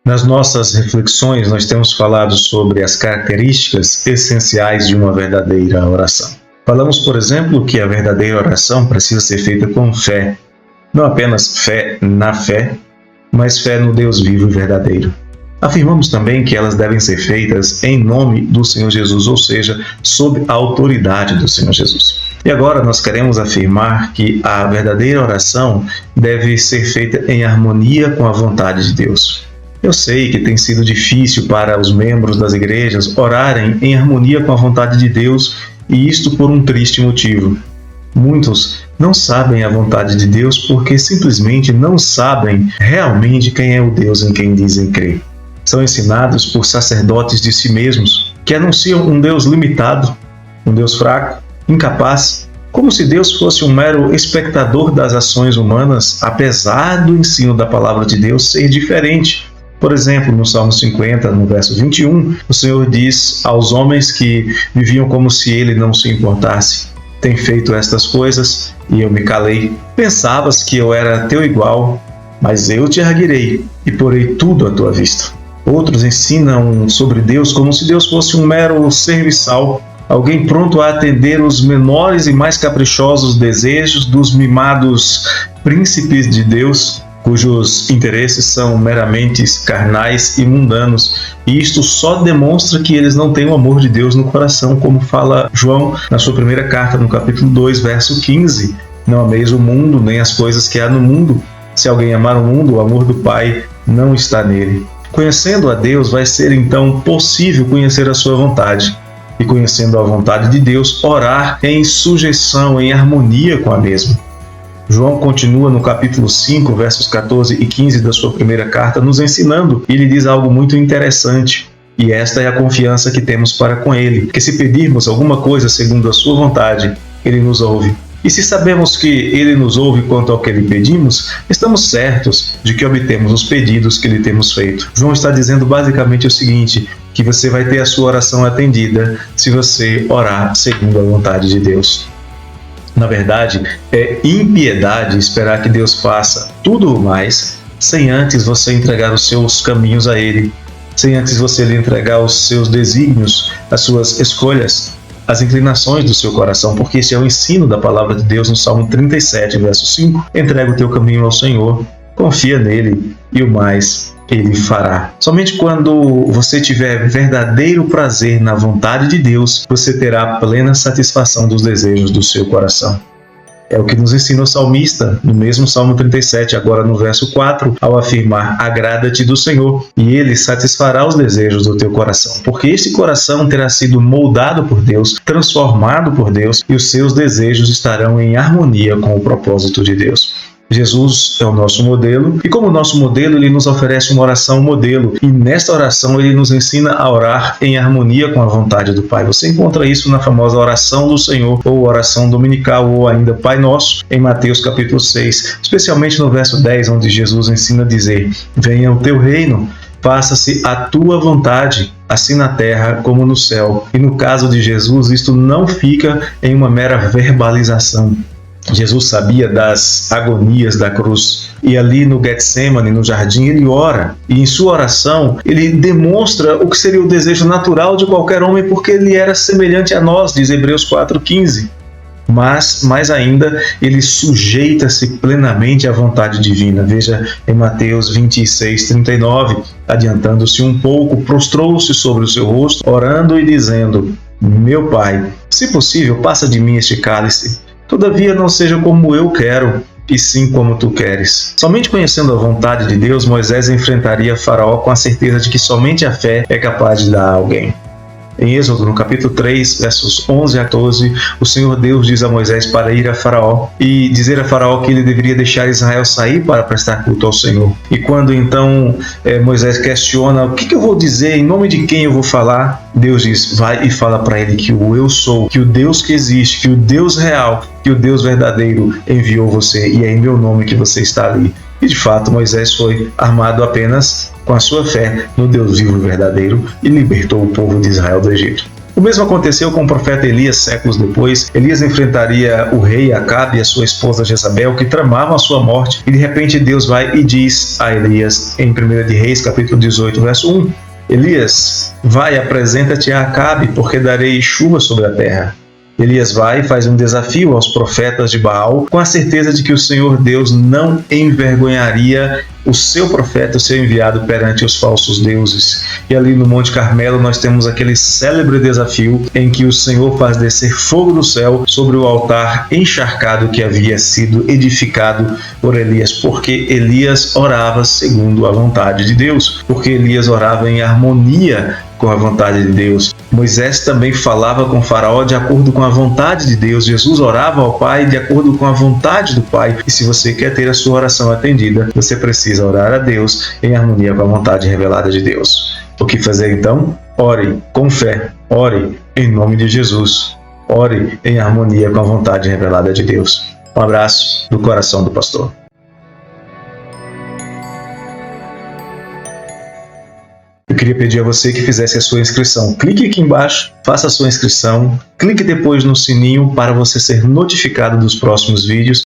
Nas nossas reflexões, nós temos falado sobre as características essenciais de uma verdadeira oração. Falamos, por exemplo, que a verdadeira oração precisa ser feita com fé. Não apenas fé na fé, mas fé no Deus vivo e verdadeiro. Afirmamos também que elas devem ser feitas em nome do Senhor Jesus, ou seja, sob a autoridade do Senhor Jesus. E agora nós queremos afirmar que a verdadeira oração deve ser feita em harmonia com a vontade de Deus. Eu sei que tem sido difícil para os membros das igrejas orarem em harmonia com a vontade de Deus, e isto por um triste motivo. Muitos não sabem a vontade de Deus porque simplesmente não sabem realmente quem é o Deus em quem dizem crer. São ensinados por sacerdotes de si mesmos, que anunciam um Deus limitado, um Deus fraco, incapaz, como se Deus fosse um mero espectador das ações humanas, apesar do ensino da palavra de Deus ser diferente. Por exemplo, no Salmo 50, no verso 21, o Senhor diz aos homens que viviam como se ele não se importasse: tem feito estas coisas e eu me calei. Pensavas que eu era teu igual, mas eu te erguerei e porei tudo à tua vista. Outros ensinam sobre Deus como se Deus fosse um mero serviçal, alguém pronto a atender os menores e mais caprichosos desejos dos mimados príncipes de Deus, cujos interesses são meramente carnais e mundanos. E isto só demonstra que eles não têm o amor de Deus no coração, como fala João na sua primeira carta, no capítulo 2, verso 15. Não ameis o mundo, nem as coisas que há no mundo. Se alguém amar o mundo, o amor do Pai não está nele. Conhecendo a Deus, vai ser então possível conhecer a sua vontade. E conhecendo a vontade de Deus, orar em sujeição, em harmonia com a mesma. João continua no capítulo 5, versos 14 e 15 da sua primeira carta, nos ensinando, e ele diz algo muito interessante. E esta é a confiança que temos para com ele, que se pedirmos alguma coisa segundo a sua vontade, ele nos ouve. E se sabemos que ele nos ouve quanto ao que lhe pedimos, estamos certos de que obtemos os pedidos que lhe temos feito. João está dizendo basicamente o seguinte, que você vai ter a sua oração atendida se você orar segundo a vontade de Deus. Na verdade, é impiedade esperar que Deus faça tudo o mais sem antes você entregar os seus caminhos a Ele, sem antes você lhe entregar os seus desígnios, as suas escolhas, as inclinações do seu coração, porque esse é o ensino da palavra de Deus no Salmo 37, verso 5. Entrega o teu caminho ao Senhor, confia nele e o mais ele fará. Somente quando você tiver verdadeiro prazer na vontade de Deus, você terá plena satisfação dos desejos do seu coração. É o que nos ensina o salmista, no mesmo Salmo 37, agora no verso 4, ao afirmar: agrada-te do Senhor, e Ele satisfará os desejos do teu coração. Porque esse coração terá sido moldado por Deus, transformado por Deus, e os seus desejos estarão em harmonia com o propósito de Deus. Jesus é o nosso modelo, e como nosso modelo, ele nos oferece uma oração modelo, e nesta oração ele nos ensina a orar em harmonia com a vontade do Pai. Você encontra isso na famosa oração do Senhor, ou oração dominical, ou ainda Pai Nosso, em Mateus capítulo 6, especialmente no verso 10, onde Jesus ensina a dizer: venha o teu reino, faça-se a tua vontade, assim na terra como no céu. E no caso de Jesus, isto não fica em uma mera verbalização. Jesus sabia das agonias da cruz, e ali no Getsemane, no jardim, ele ora, e em sua oração ele demonstra o que seria o desejo natural de qualquer homem, porque ele era semelhante a nós, diz Hebreus 4,15. Mas, mais ainda, ele sujeita-se plenamente à vontade divina. Veja em Mateus 26:39, adiantando-se um pouco, prostrou-se sobre o seu rosto, orando e dizendo: meu Pai, se possível, passa de mim este cálice. Todavia não seja como eu quero, e sim como tu queres. Somente conhecendo a vontade de Deus, Moisés enfrentaria Faraó com a certeza de que somente a fé é capaz de dar a alguém. Em Êxodo, no capítulo 3, versos 11 a 14, o Senhor Deus diz a Moisés para ir a Faraó e dizer a Faraó que ele deveria deixar Israel sair para prestar culto ao Senhor. E quando então Moisés questiona: o que eu vou dizer, em nome de quem eu vou falar? Deus diz: vai e fala para ele que o eu sou, que o Deus que existe, que o Deus real, que o Deus verdadeiro enviou você, e é em meu nome que você está ali. E de fato Moisés foi armado apenas com a sua fé no Deus vivo e verdadeiro e libertou o povo de Israel do Egito. O mesmo aconteceu com o profeta Elias séculos depois. Elias enfrentaria o rei Acabe e a sua esposa Jezabel, que tramavam a sua morte, e de repente Deus vai e diz a Elias, em 1 de Reis, capítulo 18, verso 1, Elias, vai, apresenta-te a Acabe, porque darei chuva sobre a terra. Elias vai e faz um desafio aos profetas de Baal, com a certeza de que o Senhor Deus não envergonharia o seu profeta, o seu enviado perante os falsos deuses. E ali no Monte Carmelo nós temos aquele célebre desafio em que o Senhor faz descer fogo do céu sobre o altar encharcado que havia sido edificado por Elias, porque Elias orava segundo a vontade de Deus, porque Elias orava em harmonia com a vontade de Deus. Moisés também falava com Faraó de acordo com a vontade de Deus. Jesus orava ao Pai de acordo com a vontade do Pai. E se você quer ter a sua oração atendida, você precisa orar a Deus em harmonia com a vontade revelada de Deus. O que fazer então? Ore com fé. Ore em nome de Jesus. Ore em harmonia com a vontade revelada de Deus. Um abraço do coração do pastor. Eu queria pedir a você que fizesse a sua inscrição. Clique aqui embaixo, faça a sua inscrição, clique depois no sininho para você ser notificado dos próximos vídeos